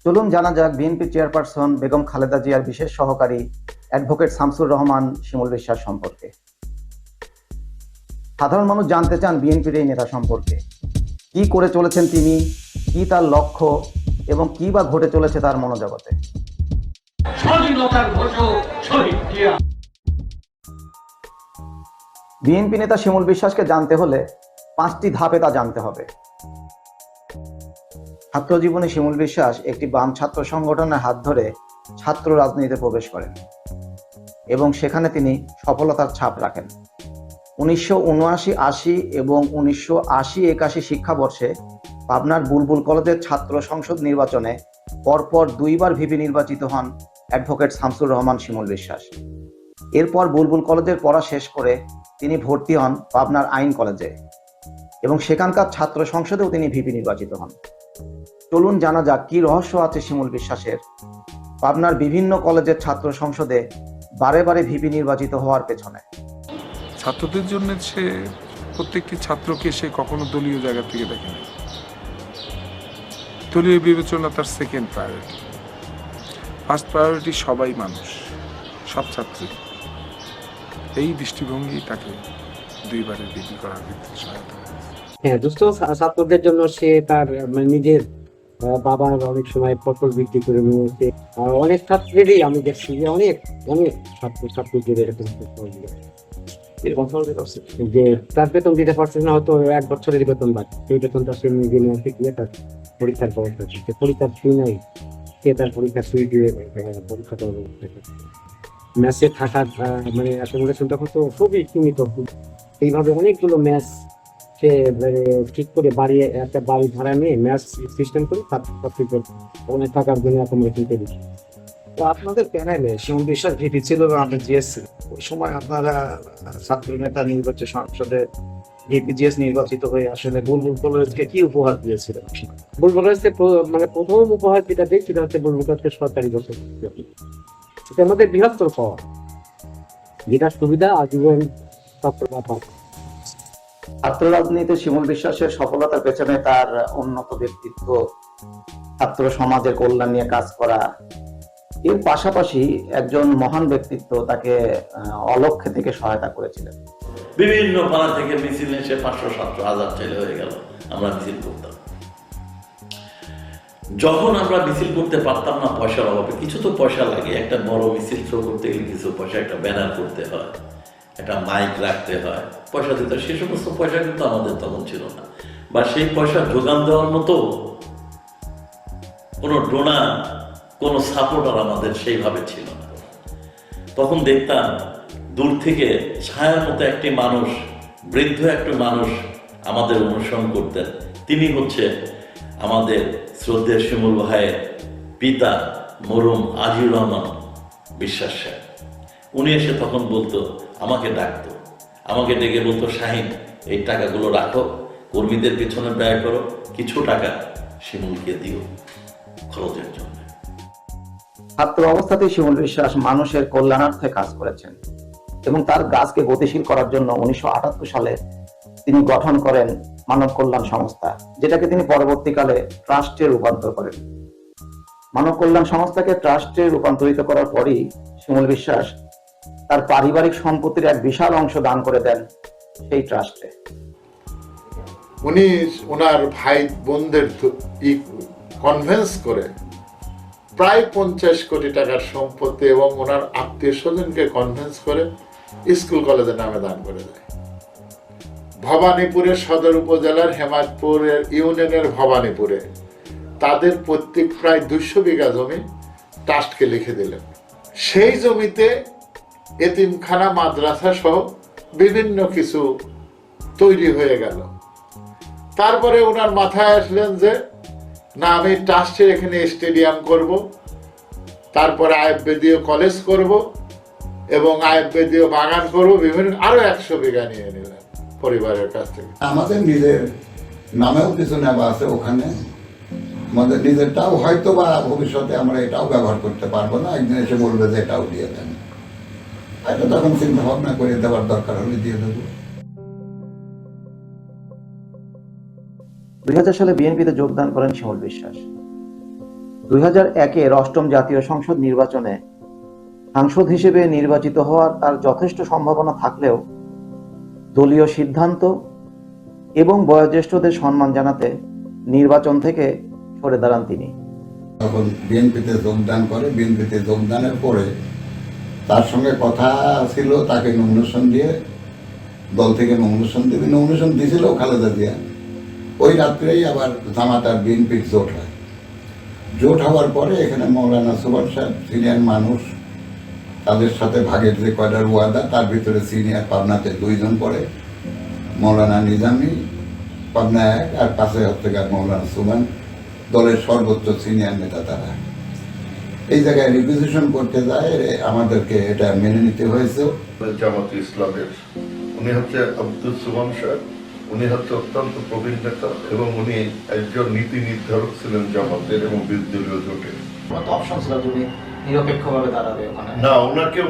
চলুন জানা যাক বিএনপি চেয়ারপারসন বেগম খালেদা জিয়ার বিশেষ সহকারী অ্যাডভোকেট শামসুর রহমান শিমুল বিশ্বাস সম্পর্কে। সাধারণ মানুষ জানতে চান বিএনপির এই নেতা সম্পর্কে, কি করে চলেছেন তিনি, কি তার লক্ষ্য এবং কি বা ঘটে চলেছে তার মনোজগতে। বিএনপি নেতা শিমুল বিশ্বাসকে জানতে হলে 5টি ধাপে তা জানতে হবে। ছাত্রজীবনে শিমুল বিশ্বাস একটি বাম ছাত্র সংগঠনের হাত ধরে ছাত্র রাজনীতিতে প্রবেশ করেন এবং সেখানে তিনি সফলতার ছাপ রাখেন। 1979-80 এবং 1980-81 শিক্ষাবর্ষে পাবনার বুলবুল কলেজের ছাত্র সংসদ নির্বাচনে পরপর 2বার ভিপি নির্বাচিত হন অ্যাডভোকেট শামসুর রহমান শিমুল বিশ্বাস। এরপর বুলবুল কলেজের পড়া শেষ করে তিনি ভর্তি হন পাবনার আইন কলেজে এবং সেখানকার ছাত্র সংসদেও তিনি ভিপি নির্বাচিত হন। চলুন জানা যাক কি রহস্য আছে শিমুল বিশ্বাসের পাবনার বিভিন্ন কলেজের ছাত্র সংসদে বারে বারে ভিপি নির্বাচিত হওয়ার পেছনে। ছাত্রদের জন্য সে প্রত্যেকটি ছাত্রকে সে কখনো দলীয় জায়গা থেকে দেখে না। দলীয় বিবেচনা তার সেকেন্ড প্রায়োরিটি। ফার্স্ট প্রায়োরিটি সবাই মানুষ, সব ছাত্রী। এই দৃষ্টিভঙ্গি তাকে 2বারের ভিপি করার ক্ষেত্রে সহায়তা করে। হ্যাঁ, দুস্থ ছাত্রদের জন্য সে তার নিজের বাবার অনেক সময় পটল বিক্রি করে নিয়েছে। অনেক ছাত্রদেরই আমি দেখছি যে অনেক ছাত্রদের এরকম যে তার বেতন দিতে পারছে না, হয়তো 1 বছরের বেতন বাকি, সেই বেতনটা সে নিজে নিয়ে গিয়ে তার পরীক্ষার ব্যবস্থা করছে। পরীক্ষার ফি নাই, সে তার পরীক্ষার ফি দিয়ে পরীক্ষাটা ম্যাচে থাকার মানে অ্যাকোমোডেশন তখন তো খুবই সীমিত। এইভাবে অনেকগুলো ম্যাচ সে ঠিক করে একটা বাড়ি ভাড়া নিয়ে ম্যাচ সিস্টেম করে অনেক টাকার জন্য অ্যাকোমোডেশন করে দিচ্ছে। তো আপনাদের প্যানেলে শিমুল বিশ্বাস ভিপি ছিল এবং আপনি জিএস ছিল, ওই সময় আপনারা ছাত্র নেতা নির্বাচন সংসদে ভিপিজিএস নির্বাচিত হয়ে আসলে বুলবুল কলেজকে কি উপহার দিয়েছিলেন? বুলবুল কলেজকে মানে প্রথম উপহার যেটা দেখছি সেটা হচ্ছে বুলবুল কলেজকে সরকারি বছর। এটা আমাদের বৃহত্তর পাওয়া, যেটা সুবিধা আজীবন ছাত্ররা পাবে। ছাত্র রাজনীতিতে শিমুল বিশ্বাসের সফলতার পেছনে তার উন্নত ব্যক্তিত্ব, ছাত্র সমাজের কল্যাণ নিয়ে কাজ করা, এর পাশাপাশি একজন মহান ব্যক্তিত্ব তাকে অলক্ষ্যে থেকে সহায়তা করেছিলেন। বিভিন্ন পাড়া থেকে মিছিল এসে 500-700-1000 ছেলে হয়ে গেল, আমরা মিছিল করতাম। যখন আমরা মিছিল করতে পারতাম না পয়সার অভাবে, কিছু তো পয়সা লাগে, একটা বড় মিছিল থ্রো করতে গেলে কিছু পয়সা, একটা ব্যানার করতে হয়, একটা মাইক রাখতে হয়, পয়সা দিতে হয়। সে সমস্ত পয়সা কিন্তু আমাদের তখন ছিল না, বা সেই পয়সা যোগান দেওয়ার মতো কোনো ডোনার, কোনো সাপোর্টার আমাদের সেইভাবে ছিল না। তখন দেখতাম দূর থেকে ছায়ার মতো একটি মানুষ, বৃদ্ধ একটি মানুষ আমাদের অনুসরণ করতেন। তিনি হচ্ছে আমাদের শ্রদ্ধেয় শিমুল ভাইয়ের পিতা মরহুম আজিউর রহমান বিশ্বাস সাহেব। উনি এসে তখন বলতো, আমাকে ডাকতো, আমাকে ডেকে বলতো, শাহিন এই টাকাগুলো রাখো, কর্মীদের পিছনে ব্যয় করো, কিছু টাকা শিমুলকে দিও খরচের জন্য। ছাত্র অবস্থাতেই শিমুল বিশ্বাস মানুষের কল্যাণার্থে কাজ করেছেন এবং তার কাজকে গতিশীল করার জন্য 1978 সালে তিনি গঠন করেন মানব কল্যাণ সংস্থা, যেটাকে তিনি পরবর্তীকালে ট্রাস্টে রূপান্তর করেন। মানব কল্যাণ সংস্থাকে ট্রাস্টে রূপান্তরিত করার পরই শিমুল বিশ্বাস তার পারিবারিক সম্পত্তির এক বিশাল অংশ দান করে দেন সেই ট্রাস্টে। উনি ওনার ভাই বোনদের কনভিন্স করে প্রায় 50 কোটি টাকার সম্পত্তি এবং ওনার আত্মীয় স্বজনকে কনভিন্স করে স্কুল কলেজের নামে দান করে দেয়। ভবানীপুরের সদর উপজেলার হেমায়তপুরের ইউনিয়নের ভবানীপুরে তাদের প্রত্যেক প্রায় 200 বিঘা জমি ট্রাস্টকে লিখে দিলেন। সেই জমিতে এতিমখানা, মাদ্রাসা সহ বিভিন্ন কিছু তৈরি হয়ে গেল। তারপরে ওনার মাথায় আসলেন যে না, আমি ট্রাস্টের এখানে স্টেডিয়াম করব, তারপরে আয়ুর্বেদীয় কলেজ করব এবং আয়ুর্বেদীয় বাগান করব, বিভিন্ন আরো 100 বিঘা নিয়ে নিলেন পরিবারের কাছ থেকে। আমাদের নিজের নামেও কিছু নেওয়া আছে ওখানে, আমাদের নিজেরটাও হয়তো বা ভবিষ্যতে আমরা এটাও ব্যবহার করতে পারবো না, একদিন এসে বলবে যে এটাও দিয়ে দেন, এটা তখন চিন্তা ভাবনা করে দেওয়ার দরকার হলে দিয়ে দেবো। 2000 সালে বিএনপিতে যোগদান করেন শিমুল বিশ্বাস। 2001-এর অষ্টম জাতীয় সংসদ নির্বাচনে সাংসদ হিসেবে নির্বাচিত হওয়ার তার যথেষ্ট সম্ভাবনা থাকলেও দলীয় সিদ্ধান্ত এবং বয়োজ্যেষ্ঠদের সম্মান জানাতে নির্বাচন থেকে সরে দাঁড়ান তিনি। তখন বিএনপিতে যোগদান করে, বিএনপিতে যোগদানের পরে তার সঙ্গে কথা ছিল তাকে নমিনেশন দিয়ে, দল থেকে নমিনেশন দেবে, নমিনেশন দিয়েছিল খালেদা জিয়া। ওই রাত্রেই আবার জামাত আর বিএনপির জোট হয়। জোট হওয়ার পরে এখানে মৌলানা সুবহান সাহেব সিনিয়র মানুষ, তাদের সাথে ভাগের যে কয়টার ওয়াদা, তার ভিতরে সিনিয়র পাবনাতে 2 জন পড়ে, মৌলানা নিজামী পাবনা 1 আর পাশে হচ্ছে মৌলানা সুবহান, দলের সর্বোচ্চ সিনিয়র নেতা তারা। এই জায়গায় রিকুইজিশন করতে যায়, আমাদেরকে এটা মেনে নিতে হয়েছে। জামাত ইসলামের উনি হচ্ছে আব্দুল সুবহান সাহেব, উনি হচ্ছে অত্যন্ত প্রবীণ নেতা এবং উনি একজন নীতি নির্ধারক ছিলেন জামাতের এবং বিরোধী জোটের। অপশন ছিল যদি নিরপেক্ষভাবে দাঁড়াবে ওখানে। না, ওনাকে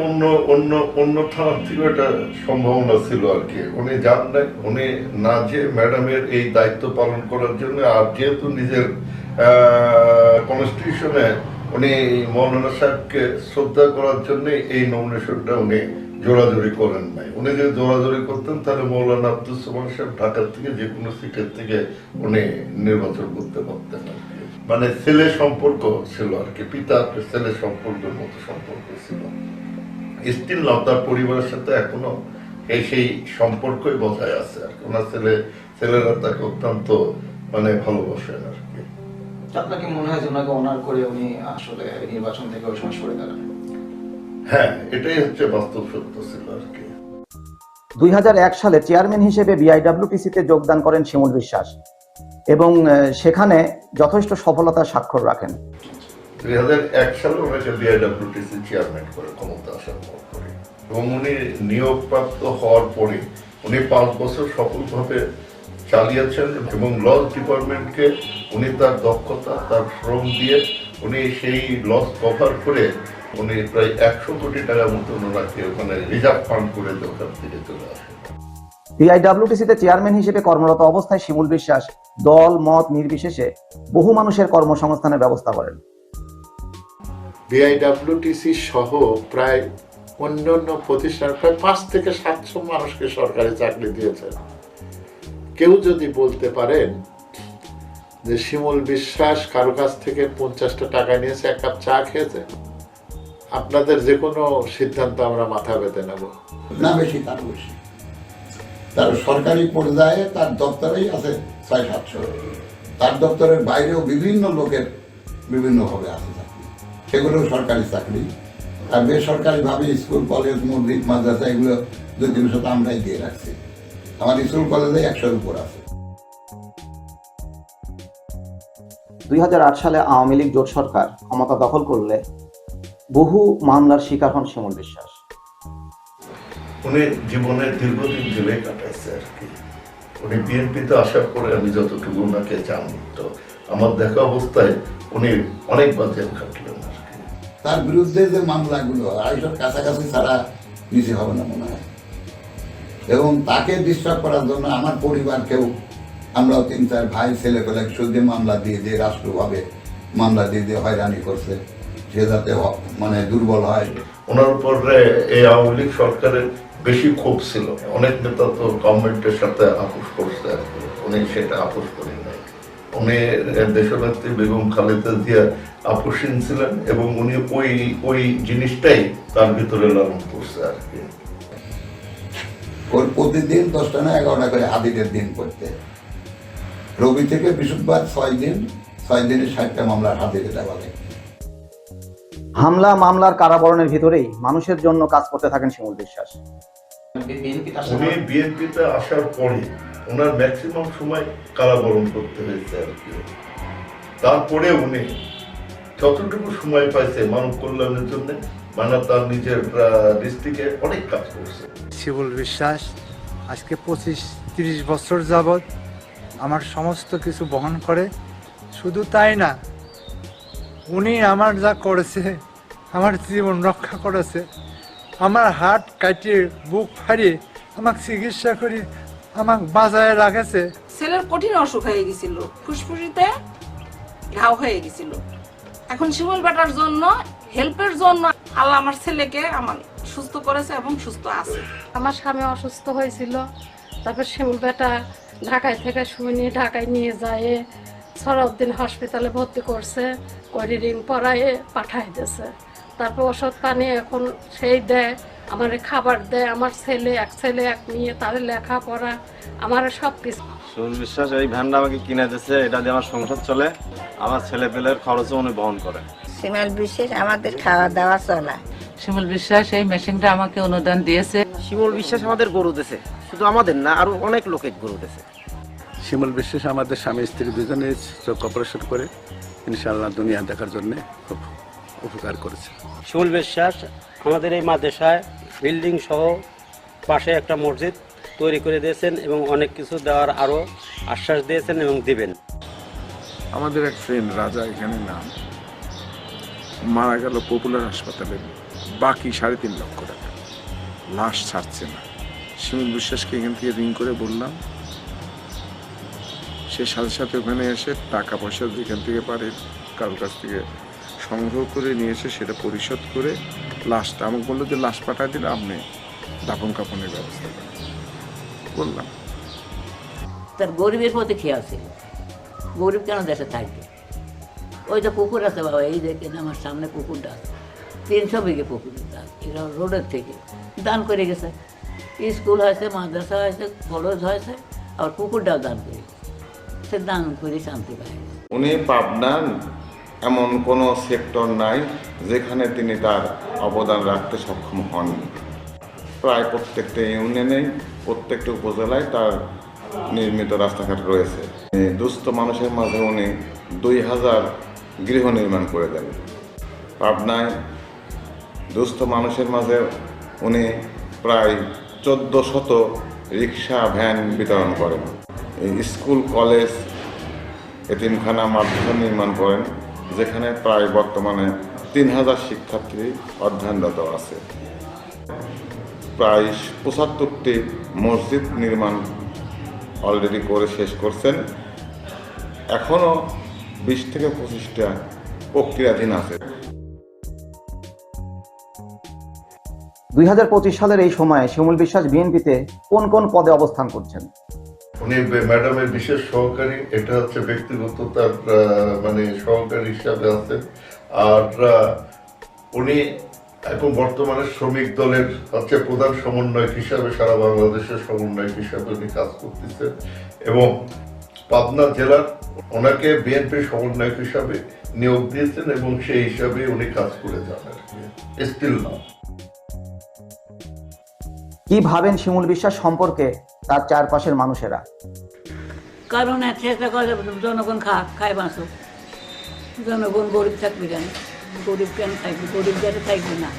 অন্য থানার থেকে একটা সম্ভাবনা ছিল আর কি। উনি যান নাই, উনি না যে ম্যাডামের এই দায়িত্ব পালন করার জন্য, আর যেহেতু নিজের কনস্টিটিউশনে উনি মৌলানা সাহেবকে শ্রদ্ধা করার জন্য এই নমিনেশনটা উনি জোরাজোরি করেন নাই। উনি যদি জোরাজোরি করতেন তাহলে মৌলানা আব্দুল সুবহান সাহেব ঢাকার থেকে যে কোনো সিটের থেকে উনি নির্বাচন করতে পারতেন আর কি। মানে ছেলে সম্পর্ক ছিল আর কি, পিতা ছেলে সম্পর্কের মতো সম্পর্ক ছিল। স্টিল নাও তার পরিবারের সাথে এখনো সেই সম্পর্কই বজায় আছে আর কি। ওনার ছেলেরা তাকে অত্যন্ত মানে ভালোবাসেন আর কি। আপনার কি মনে হয় যে ওনাকে অনার করে উনি আসলে নির্বাচন থেকে ওই সময় সরে দাঁড়ান? হ্যাঁ, এটাই হচ্ছে বাস্তব সত্য ছিল আর কি। 2001 সালে চেয়ারম্যান হিসেবে বিআইডব্লিউটিসিতে যোগদান করেন শিমুল বিশ্বাস এবং সেখানে যথেষ্ট সফলতার স্বাক্ষর রাখেন। 2001 সালে ওনাকে বিআইডব্লিউটিসি চেয়ারম্যান করে ক্ষমতা আসার পর করে, এবং উনি নিয়োগপ্রাপ্ত হওয়ার পরে উনি 5 বছর সফলভাবে চালিয়েছেন এবং লস ডিপার্টমেন্টকে উনি তার দক্ষতা, তার শ্রম দিয়ে উনি সেই লস কভার করে উনি প্রায় 100 কোটি টাকার মতো ওনাকে ওখানে রিজার্ভ ফান্ড করে ওখান থেকে চলে আসেন। বিআইডব্লিউটিসিতে চেয়ারম্যান হিসেবে কর্মরত অবস্থায় শিমুল বিশ্বাস দল মত নির্বিশেষে বহু মানুষের কর্মসংস্থানের ব্যবস্থা করেন। বিআইডব্লিউটিসি সহ প্রায় অন্যান্য প্রতিষ্ঠান প্রায় 5 থেকে 700 মানুষকে সরকারি চাকরি দিয়েছেন। কেউ যদি বলতে পারেন যে শিমুল বিশ্বাস কারো কাছ থেকে 50টা টাকা নিয়েছে, 1 কাপ চা খেয়েছে, আপনাদের যে কোনো সিদ্ধান্ত আমরা মাথা পেতে নেব না, বেশি তার বেশি। তার সরকারি পর্যায়ে তার দপ্তরেই আছে 600-700, তার দপ্তরের বাইরেও বিভিন্ন লোকের বিভিন্নভাবে আছে চাকরি, সেগুলো সরকারি চাকরি। আর বেসরকারিভাবে স্কুল, কলেজ, মসজিদ, মাদ্রাসা এগুলো 2-300 আমরাই দিয়ে রাখছি। আমার স্কুল কলেজে 100-র উপর আছে। 2008 সালে আওয়ামী লীগ জোট সরকার ক্ষমতা দখল করলে বহু মামলার শিকার হন শিমুল বিশ্বাস। উনি জীবনের দীর্ঘদিন জেলে কাটাইছে আর কি। উনি বিএনপিতে আসার পরে আমি যতটুকু ওনাকে জানি, তো আমার দেখা অবস্থায় উনি অনেকবার জেল কাটলেন আর কি। তার বিরুদ্ধে যে মামলাগুলো 250 কাছাকাছি ছাড়া নিচে হবে না মনে হয়। এবং তাকে ডিস্টার্ব করার জন্য আমার পরিবারকেও, আমরাও 3-4 ভাই ছেলে পেলে শুধু মামলা দিয়ে রাষ্ট্রভাবে মামলা দিয়ে হয়রানি করছে, সে যাতে মানে দুর্বল হয়। ওনার উপর এই আওয়ামী লীগ সরকারের বেশি ক্ষোভ ছিল। অনেক নেতা তো গভর্নমেন্টের সাথে আপোষ করছে আর কি, উনি সেটা আপোষ করেন নাই। উনি দেশনেত্রী বেগম খালেদা জিয়া আপোষহীন ছিলেন এবং উনি ওই জিনিসটাই তার ভিতরে লালন করছে আর কি। ওর প্রতিদিন 10টা না 11টা করে হাদিদের দিন করতে, রবি থেকে বৃহস্পতিবার 6 দিন, 6 দিনে 60টা মামলার হাদিরে দেওয়া লাগে। হামলা মামলার কারাবরণের ভিতরেই মানুষের জন্য কাজ করতে থাকেন শিমুল বিশ্বাস। উনি বিএনপিতে আসার পরে ওনার ম্যাক্সিমাম সময় কারাবরণ করতে হয়েছে আর কি। তারপরে উনি যতটুকু সময় পাইছে মানব কল্যাণের জন্য, মানে তার নিজের ডিস্ট্রিক্টে অনেক কাজ করছে। শিমুল বিশ্বাস আজকে 25-30 বছর যাবৎ আমার সমস্ত কিছু বহন করে। শুধু তাই না, উনি আমার যা করেছে, আমার জীবন রক্ষা করেছে। আমার হাত কাটিয়ে বুক ফাড়িয়ে আমাকে চিকিৎসা করে আমাকে বাজায় রাখেছে। ছেলের কঠিন অসুখ হয়ে গেছিল, ফুসফুসিতে ঘাও হয়ে গেছিল। এখন শিমুল বেটার জন্য, হেল্পের জন্য আল্লাহ আমার ছেলেকে আমার সুস্থ করেছে এবং সুস্থ আছে। আমার স্বামী অসুস্থ হয়েছিল, তারপর শিমুল বেটা ঢাকায় থেকে শুনে ঢাকায় নিয়ে যায়, সরউদ্দিন হসপিটালে ভর্তি করছে, করে রিং পরায়ে পাঠাই দিয়েছে। তারপর ওষুধ পানি এখন সেই দেয়, আমার খাবার দেয়, আমার ছেলে এক মেয়ে, তার লেখাপড়া, আমার সব কিছু। শিমুল বিশ্বাস এই ভ্যানটা আমাকে কিনে দিয়েছে, এটা দিয়ে আমার সংসার চলে, আমার ছেলে পেলের খরচও উনি বহন করে। শিমুল বিশ্বাস আমাদের খাওয়া দাওয়া চলা। শিমুল বিশ্বাস এই মেশিনটা আমাকে অনুদান দিয়েছে। শিমুল বিশ্বাস আমাদের গরু দিয়েছে, শুধু আমাদের না, আরো অনেক লোকের গরু দিয়েছে। শিমুল বিশ্বাস আমাদের স্বামী স্ত্রী দুজনে চোখ অপারেশন করে ইনশাআল্লাহ দুনিয়া দেখার জন্য খুব উপকার করেছে। শিমুল বিশ্বাস আমাদের এই মাদ্রাসায় বিল্ডিং সহ পাশে একটা মসজিদ তৈরি করে দিয়েছেন এবং অনেক কিছু দেওয়ার আরো আশ্বাস দিয়েছেন এবং দিবেন। আমাদের এক ফ্রেন্ড রাজা, এখানে নাম, মারা গেল পপুলার হাসপাতালে, বাকি 3.5 লক্ষ টাকা, লাশ ছাড়ছে না। শিমুল বিশ্বাসকে এখান থেকে রিং করে বললাম, সে সাথে সাথে ওখানে এসে টাকা পয়সা যেখান থেকে পারে কারোর কাছ থেকে সংগ্রহ করে নিয়ে এসে সেটা পরিশোধ করে লাশটা আমাকে বললো যে লাশ পাঠায় দিলে আপনি দাফন কাফনের ব্যবস্থা করেন। বললাম তার গরিবের প্রতি খেয়াল ছিল, গরিব কেন দেশে থাকবে। ওই তো পুকুর আছে বাবা, এই দেখেন আমার সামনে পুকুরটা আছে, 300 বিঘে পুকুর, এরা রোডের থেকে দান করে গেছে। স্কুল হয়েছে, মাদ্রাসা হয়েছে, কলেজ হয়েছে, আবার পুকুরটাও দান করে গেছে। সে দান করে শান্তি পায়। উনি পাবনার এমন কোনো সেক্টর নাই যেখানে তিনি তার অবদান রাখতে সক্ষম হননি। প্রায় প্রত্যেকটা ইউনিয়নে, প্রত্যেকটা উপজেলায় তার নির্মিত রাস্তাঘাট রয়েছে। দুস্থ মানুষের মাঝে উনি 2000 গৃহ নির্মাণ করে দেন। পাবনায় দুস্থ মানুষের মাঝে উনি প্রায় 1400 রিক্সা ভ্যান বিতরণ করেন। স্কুল, কলেজ, এতিমখানা, মাদ্রাসা নির্মাণ করেন, যেখানে প্রায় বর্তমানে 3000 শিক্ষার্থী অধ্যয়নরত আছে। প্রায় 75টি মসজিদ নির্মাণ অলরেডি করে শেষ করছেন, এখনও 20 থেকে 25টা প্রক্রিয়াধীন আছে। 2025 সালের এই সময়ে শিমুল বিশ্বাস বিএনপিতে কোন কোন পদে অবস্থান করছেন? উনি ম্যাডামের বিশেষ সহকারী, এটা হচ্ছে ব্যক্তিগত তার মানে সহকারী হিসাবে আছেন। আর উনি এখন বর্তমানে শ্রমিক দলের হচ্ছে প্রধান সমন্বয়ক হিসাবে, সারা বাংলাদেশের সমন্বয়ক হিসাবে উনি কাজ করতেছেন। এবং পাবনা জেলার ওনাকে বিএনপির সমন্বয়ক হিসাবে নিয়োগ দিয়েছেন এবং সেই হিসাবে উনি কাজ করে যান আর কি, স্টিল না। কি ভাবেন শিমুল বিশ্বাস সম্পর্কে তার চারপাশের মানুষেরা? কারণ একটা কথা, জনগণ খায় বাঁচো, জনগণ গরিব থাকবে কেন? গরিব কেন থাকবে? গরিব যাতে থাকবে না।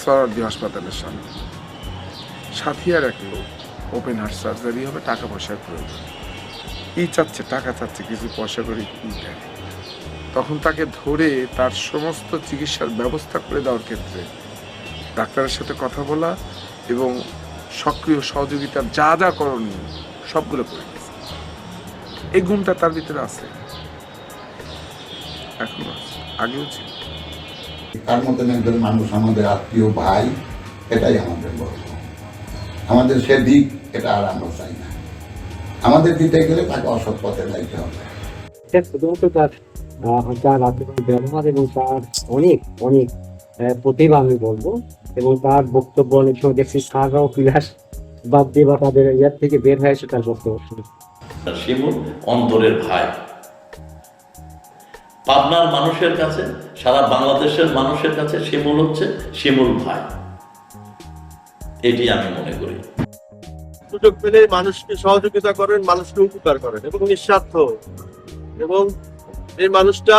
সরদি হাসপাতালের সামনে সাথিয়ার এক লোক, ওপেন হার্ট সার্জারি হবে, টাকা পয়সার প্রয়োজন, চাচ্ছে, টাকা চাচ্ছে, কিছু পয়সা করে দেয়। তখন তাকে ধরে তার সমস্ত চিকিৎসার ব্যবস্থা করে দেওয়ার ক্ষেত্রে ডাক্তারের সাথে কথা বলা এবং সক্রিয় সহযোগিতার যা যা করণীয় সবগুলো করে গেছে। এই গুণটা তার ভিতরে আছে, এখনো আছে, আগেও ছিল। তার মতন একজন মানুষ আমাদের আত্মীয় ভাই, এটাই আমাদের গর্ব। আমাদের সে দিক এটা আর আমরা চাই না। আমাদের দিতে গেলে তাকে অসৎ পথে যাইতে হবে। শুধুমাত্র তার ব্যবহার এবং তার অনেক অনেক প্রতিভা আমি বলবো, এবং তার বক্তব্য অনেক সময় দেখছি সাগা ও ক্লাস বাদ দিয়ে বা তাদের ইয়ার থেকে বের হয়ে এসে তার বক্তব্য। শিমুল অন্তরের ভাই, পাবনার মানুষের কাছে, সারা বাংলাদেশের মানুষের কাছে শিমুল হচ্ছে শিমুল ভাই, এটি আমি মনে করি। সুযোগ পেলে মানুষকে সহযোগিতা করেন, মানুষকে উপকার করেন এবং নিঃস্বার্থ, এবং এই মানুষটা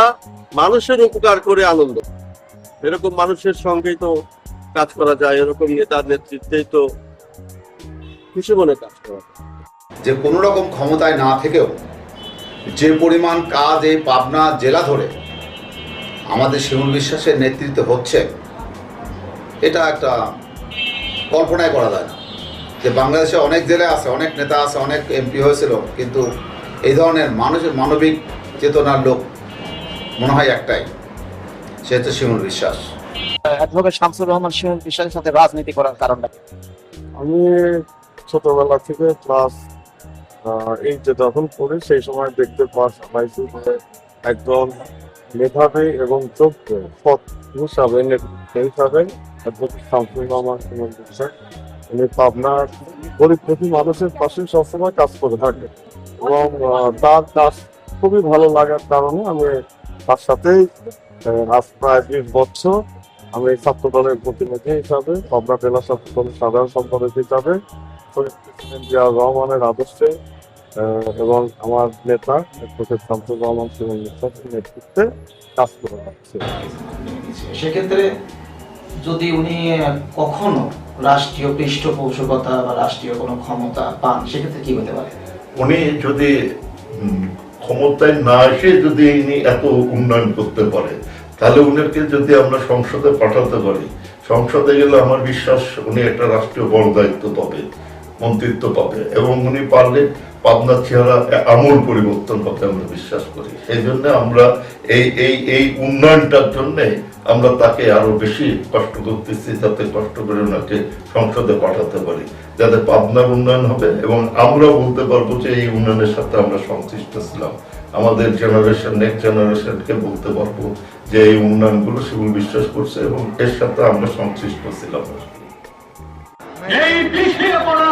মানুষের উপকার করে আনন্দ। এরকম মানুষের সঙ্গেই তো কাজ করা যায়, এরকম নেতার নেতৃত্বেই তো খুশি মনে কাজ করা যায়। যে কোনো রকম ক্ষমতায় না থেকেও যে পরিমাণ কাজ এই পাবনা জেলা ধরে আমাদের শিমুল বিশ্বাসের নেতৃত্বে হচ্ছে, এটা একটা কল্পনাই করা যায় না। যে বাংলাদেশে অনেক জেলা আছে, অনেক নেতা আছে, অনেক এমপি হয়েছিল, কিন্তু এই ধরনের মানুষের মানবিক চেতনার লোক মনে হয় একটাই, সে হচ্ছে শিমুল বিশ্বাস। অ্যাডভোকেট শামসুর রহমান শিমুল বিশ্বাসের সাথে রাজনীতি করার কারণটা কি? আমি ছোটবেলা থেকে ক্লাস 8 যখন পড়ি সেই সময় দেখতে পাইছি যে একজন মেধাবী এবং যোগ্য সৎ হিসাবে অ্যাডভোকেট শামসুর রহমান শিমুল বিশ্বাস উনি পাবনার গরিব দুঃখী মানুষের পাশে সবসময় কাজ করে থাকে এবং তার কাজ খুবই ভালো লাগার কারণে আমি তার সাথেই আজ প্রায় 20 বছর আমি ছাত্র দলের প্রতিনিধি হিসাবে পাবনা জেলা ছাত্র দলের সাধারণ সম্পাদক হিসাবে জিয়াউর রহমানের আদর্শে এবং আমার নেতা অ্যাডভোকেট শামসুর রহমান শিমুল বিশ্বাসের নেতৃত্বে কাজ করে যাচ্ছে। সেক্ষেত্রে যদি উনি কখনো রাষ্ট্রীয় পৃষ্ঠপোষকতা বা রাষ্ট্রীয় কোনো ক্ষমতা পান, সেক্ষেত্রে কি হতে পারে? উনি যদি ক্ষমতায় না এসে যদি ইনি এত উন্নয়ন করতে পারে, তাহলে উনাকে যদি আমরা সংসদে পাঠাতে পারি, সংসদে গেলে আমার বিশ্বাস উনি একটা রাষ্ট্রীয় বড় দায়িত্ব পাবে, মন্ত্রিত্ব পাবে এবং উনি পারলে পাবনার চেহারা আমূল পরিবর্তন হবে আমরা বিশ্বাস করি। সেই জন্য আমরা এই উন্নয়নটার জন্য আমরা তাকে আরো বেশি কষ্ট করতেছি, যাতে কষ্ট করে ওনাকে সংসদে পাঠাতে পারি, যাতে পাবনার উন্নয়ন হবে এবং আমরা বলতে পারবো যে এই উন্নয়নের সাথে আমরা সংশ্লিষ্ট ছিলাম। আমাদের জেনারেশন, নেক্সট জেনারেশনকে বলতে পারবো যে এই উন্নয়নগুলো শিমুল বিশ্বাস করছে এবং এর সাথে আমরা সংশ্লিষ্ট ছিলাম। এই পিছিয়ে পড়া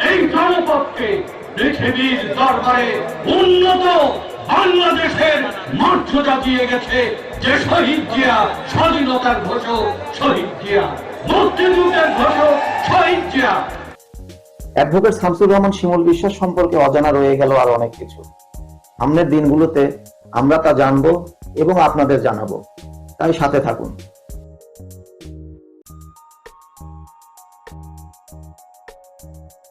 এই জনপদকে পৃথিবীর দরবারে উন্নত বাংলাদেশের মর্যাদা দিয়ে গেছে যে শহীদ জিয়া, স্বাধীনতার ঘোষক শহীদ জিয়া, মুক্তিযুদ্ধের ঘোষক শহীদ জিয়া। অ্যাডভোকেট শামসুর রহমান শিমুল বিশ্বাস সম্পর্কে অজানা রয়ে গেল আর অনেক কিছু। সামনের দিনগুলোতে আমরা তা জানবো এবং আপনাদের জানাবো, তাই সাথে থাকুন।